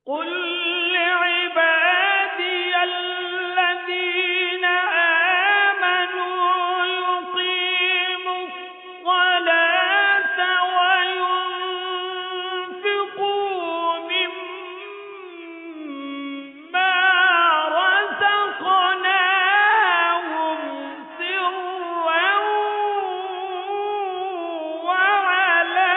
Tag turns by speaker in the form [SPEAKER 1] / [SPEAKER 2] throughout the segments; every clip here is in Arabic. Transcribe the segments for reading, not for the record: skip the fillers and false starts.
[SPEAKER 1] قل لعبادي الذين آمنوا يقيموا الصلاة وينفقوا مما رزقناهم سرا وعلانية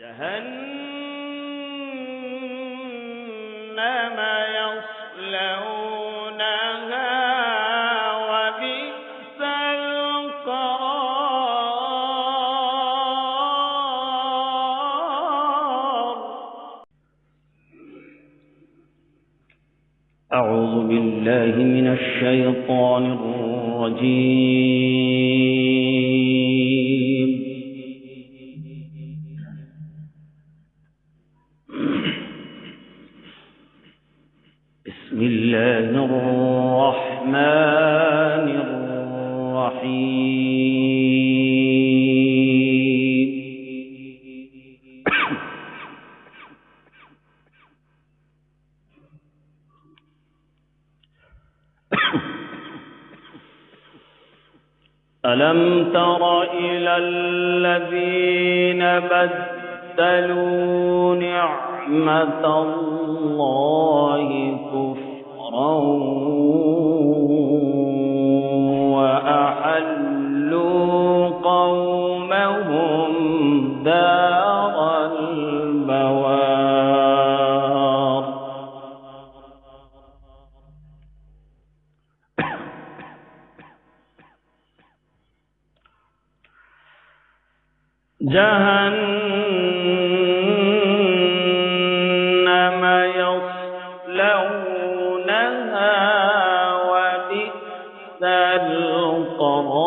[SPEAKER 1] جهنم يصلونها وبئس القرار.
[SPEAKER 2] أعوذ بالله من الشيطان الرجيم. بسم الله الرحمن الرحيم. ألم تر إلى الذين بدلوا نعمة الله كفرا وأحلوا قومهم دار البوار. جهنم يصلونها وبئس القرار.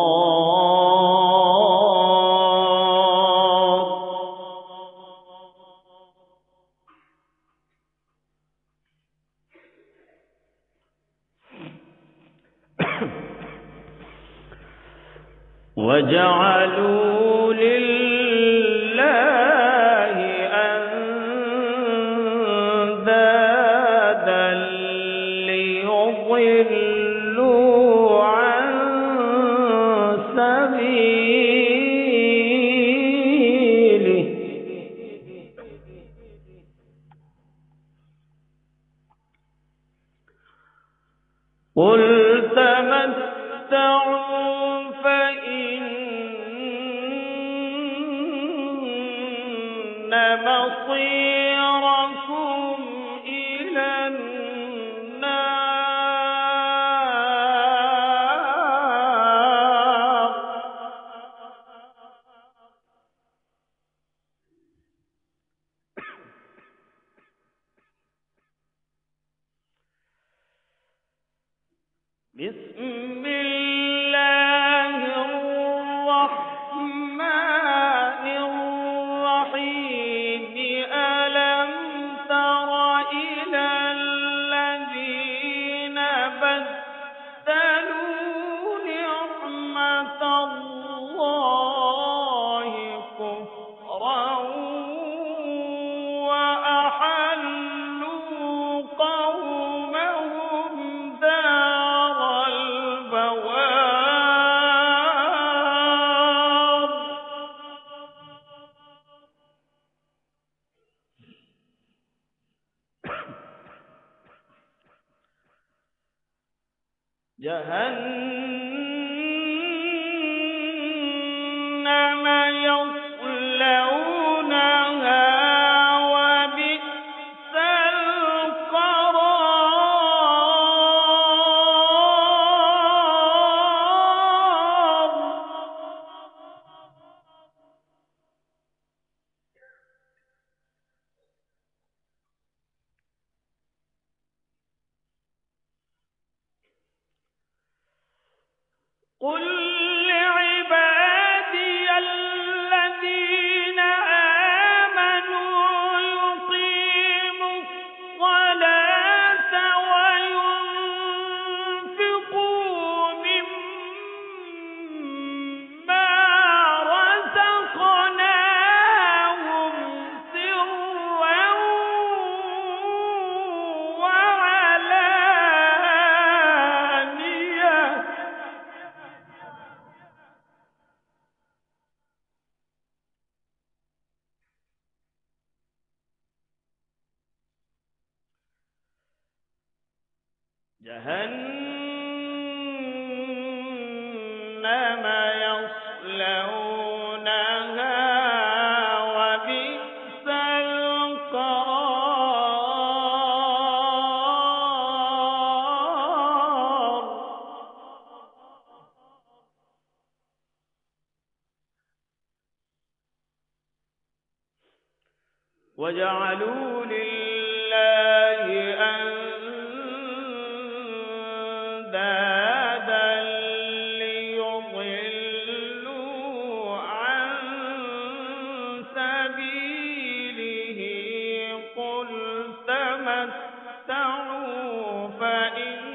[SPEAKER 2] وجعلوا لله أندادا ليضلوا عن سبيله. قل تمتعوا فإن مصيركم إلى النار. بسم الله الرحمن الرحيم. ألم تر إلى الذين بدلوا نعمة الله كفرا وأحلوا قومهم دار البوار. جهنم يصلونها وبئس القرار. قل لعبادي الذين آمنوا يقيموا الصلاة
[SPEAKER 1] جهنم يصلونها وبئس القرار وجعلوا لله أندادا ليضلوا عن سبيله قل تمتعوا فإن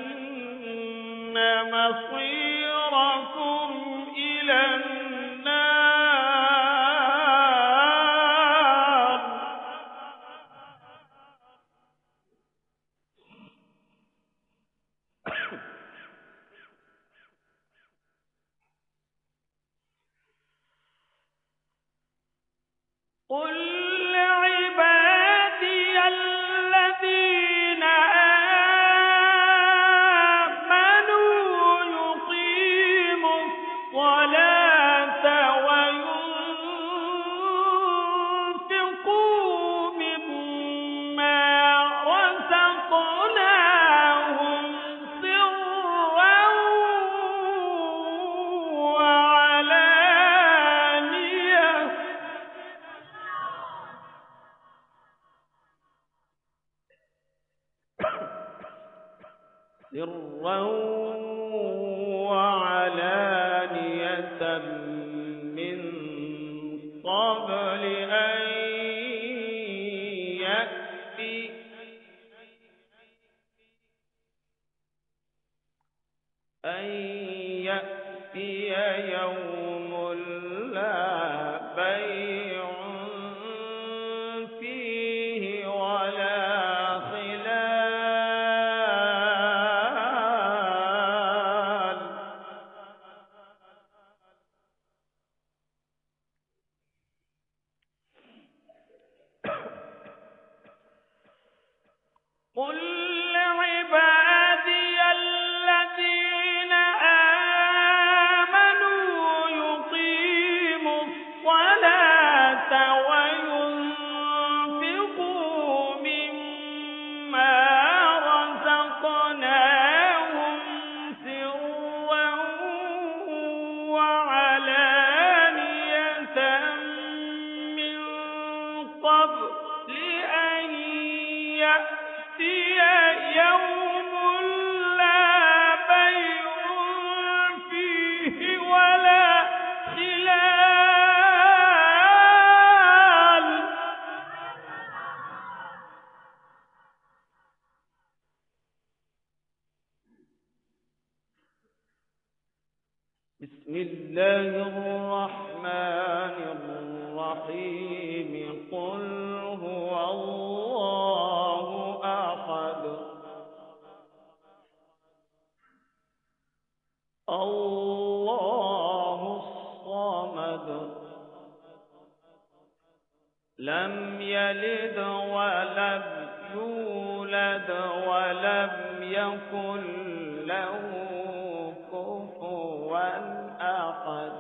[SPEAKER 1] مصيركم إلى النار قل لعبادي الذين آمنوا يقيموا الصلاة وينفقوا مما رزقناهم سرا وعلانية من قبل أن يأتي يوم لا بيع فيه ولا خلال قل لعبادي الذين آمنوا يقيموا الصلاة وينفقوا مما رزقناهم سرا وعلانية من قبل أن يأتي يوم لا بيع فيه ولا خلال بسم الله الرحمن الرحيم قل هو الله أحد الله الصمد لم يلد ولم يولد ولم يكن له كفوا أحد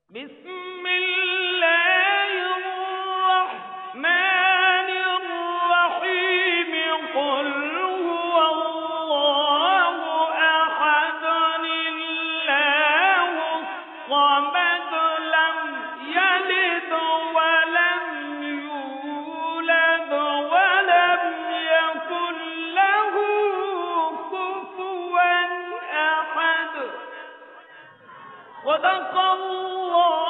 [SPEAKER 1] بسم الله الرحمن الرحيم قل هو الله أحد الله الصمد لم يلد ولم يولد ولم يكن له كفوا أحد صدق الله